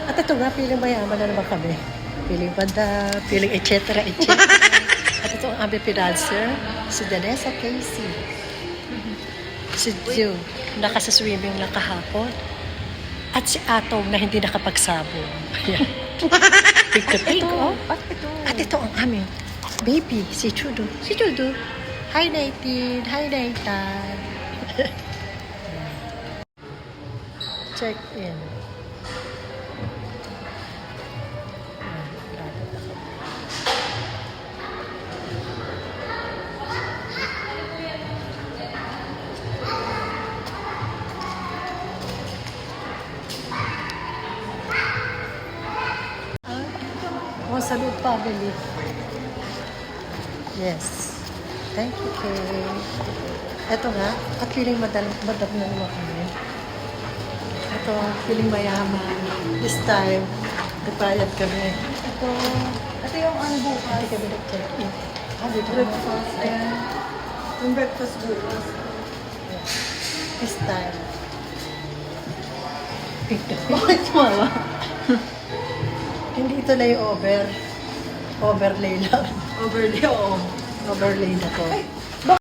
At ito nga, piling mayaman na naman kami. Piling banda, piling etc. At ito ang aming financer, si Danessa Casey. Si Jill, nakasa-swimming lang kahapon. At si Atong na hindi nakapagsabong. Ayan. Pig to pig, oh. At ito ang aming baby, si Chudo. Si Chudo. Hi, Nathan. Hi, Nathan. Check in. Oh, salud family. Yes. Thank you, Kay. Ito nga, at feeling madam na naman kami. Ito, feeling mayaman. This time, nagbayad kami. Ito yung ano bukas. Hindi kami nag-check-in. Dito Breakfast. Ayan. Yung breakfast bukas. This time. Bakit tumawa? Hindi ito na yung overlay lang. Overlay, oo. Overlay na to. Ay,